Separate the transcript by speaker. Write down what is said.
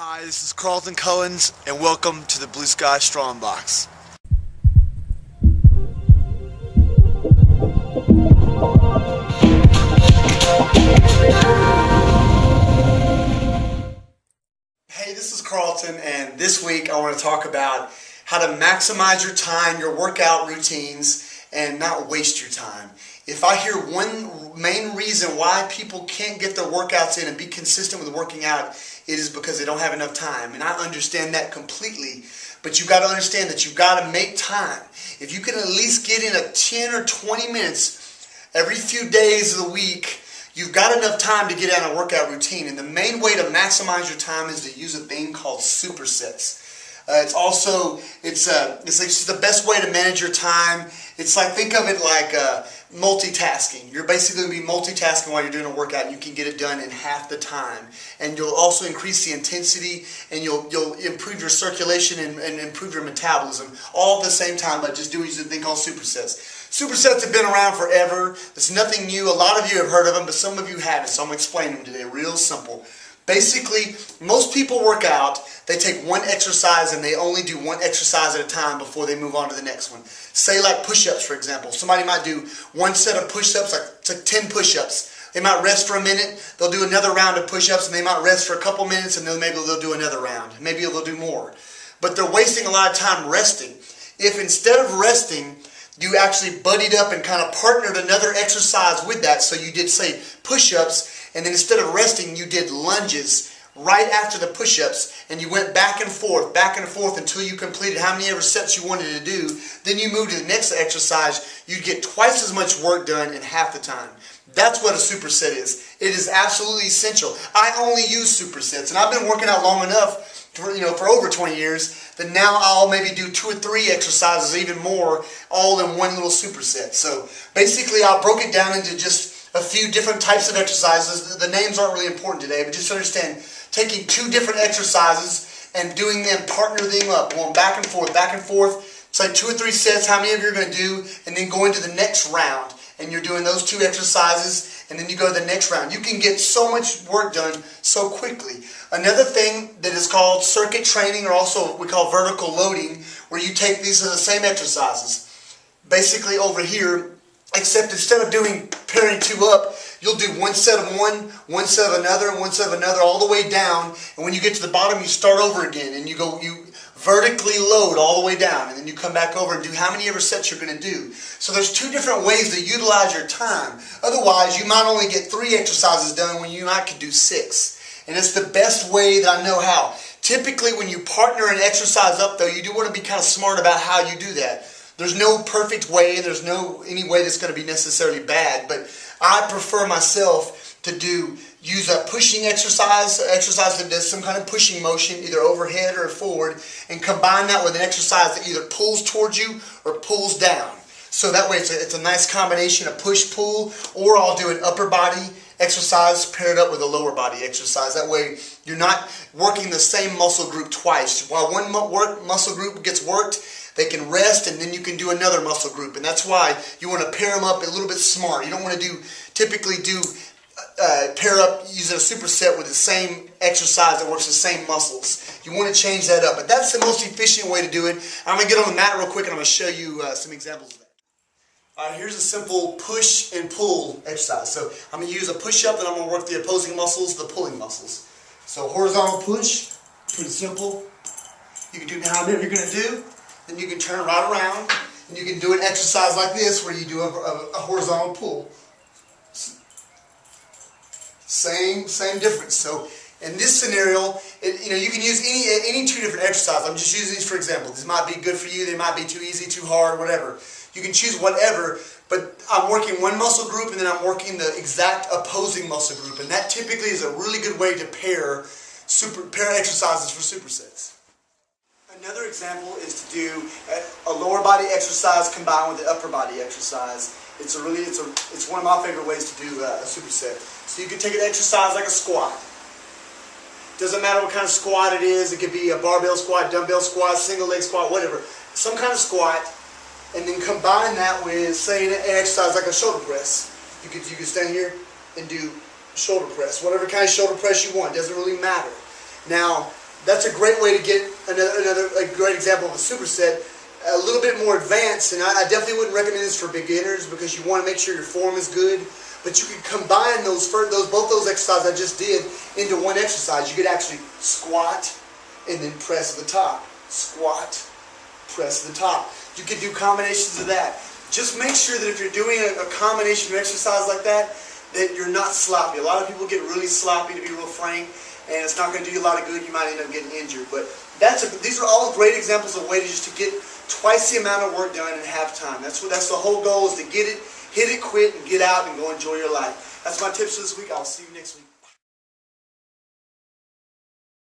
Speaker 1: Hi, this is Carlton Cullins, and welcome to the Blue Sky Strong Box. Hey, this is Carlton, and this week I want to talk about how to maximize your time, your workout routines, and not waste your time. If I hear one main reason why people can't get their workouts in and be consistent with working out, it is because they don't have enough time. And I understand that completely. But you've got to understand that you've got to make time. If you can at least get in a 10 or 20 minutes every few days of the week, you've got enough time to get on a workout routine. And the main way to maximize your time is to use a thing called supersets. It's the best way to manage your time. It's like, think of it like multitasking. You're basically going to be multitasking while you're doing a workout, and you can get it done in half the time. And you'll also increase the intensity, and you'll improve your circulation and improve your metabolism all at the same time by just doing the thing called supersets. Supersets have been around forever. It's nothing new. A lot of you have heard of them, but some of you haven't. So I'm going to explain them today. Real simple. Basically, most people work out, they take one exercise and they only do one exercise at a time before they move on to the next one. Say like push-ups, for example. Somebody might do one set of push-ups, like 10 push-ups. They might rest for a minute, they'll do another round of push-ups, and they might rest for a couple minutes, and then maybe they'll do another round. Maybe they'll do more. But they're wasting a lot of time resting. If instead of resting, you actually buddied up and kind of partnered another exercise with that, so you did, say, push-ups, and then instead of resting, you did lunges right after the push-ups, and you went back and forth until you completed how many ever sets you wanted to do. Then you moved to the next exercise. You'd get twice as much work done in half the time. That's what a superset is. It is absolutely essential. I only use supersets, and I've been working out long enough for over 20 years that now I'll maybe do 2 or 3 exercises, even more, all in one little superset. So basically, I broke it down into just a few different types of exercises. The names aren't really important today, but just understand, taking 2 different exercises and doing them, partner them up, going back and forth. It's like 2 or 3 sets, how many of you are going to do, and then go into the next round. And you're doing those 2 exercises, and then you go to the next round. You can get so much work done so quickly. Another thing that is called circuit training, or also we call vertical loading, where you take these as the same exercises. Basically over here, except instead of doing pairing 2 up, you'll do one set of one set of another, and one set of another, all the way down. And when you get to the bottom, you start over again, and you vertically load all the way down, and then you come back over and do how many ever sets you're going to do. So there's 2 different ways to utilize your time. Otherwise, you might only get 3 exercises done when you might could do 6. And it's the best way that I know how. Typically, when you partner an exercise up, though, you do want to be kind of smart about how you do that. There's no perfect way, and there's no any way that's going to be necessarily bad, but I prefer myself to use a pushing exercise that does some kind of pushing motion, either overhead or forward, and combine that with an exercise that either pulls towards you or pulls down. So that way it's a nice combination of push-pull, or I'll do an upper body exercise paired up with a lower body exercise. That way you're not working the same muscle group twice. While one muscle group gets worked, they can rest, and then you can do another muscle group. And that's why you want to pair them up a little bit smart. You don't want to typically pair up using a superset with the same exercise that works the same muscles. You want to change that up. But that's the most efficient way to do it. I'm going to get on the mat real quick, and I'm going to show you some examples of that. All right, here's a simple push and pull exercise. So I'm going to use a push-up, and I'm going to work the opposing muscles, the pulling muscles. So horizontal push, pretty simple. You can do however you're going to do. Then you can turn right around, and you can do an exercise like this where you do a horizontal pull. Same difference. So in this scenario, you can use any 2 different exercises. I'm just using these for example. These might be good for you. They might be too easy, too hard, whatever. You can choose whatever, but I'm working one muscle group, and then I'm working the exact opposing muscle group, and that typically is a really good way to pair exercises for supersets. Another example is to do a lower body exercise combined with the upper body exercise. It's one of my favorite ways to do a superset. So you can take an exercise like a squat. Doesn't matter what kind of squat it is. It could be a barbell squat, dumbbell squat, single leg squat, whatever. Some kind of squat, and then combine that with, say, an exercise like a shoulder press. You could stand here and do shoulder press, whatever kind of shoulder press you want. Doesn't really matter. Now, That's a great way to get another great example of a superset. A little bit more advanced, and I definitely wouldn't recommend this for beginners because you want to make sure your form is good. But you can combine both those exercises I just did into one exercise. You could actually squat and then press the top. Squat, press the top. You could do combinations of that. Just make sure that if you're doing a combination of exercise like that, that you're not sloppy. A lot of people get really sloppy, to be real frank, and it's not going to do you a lot of good. You might end up getting injured. But these are all great examples of ways just to get twice the amount of work done in half time. That's the whole goal, is to get it, hit it, quit, and get out and go enjoy your life. That's my tips for this week. I'll see you next week.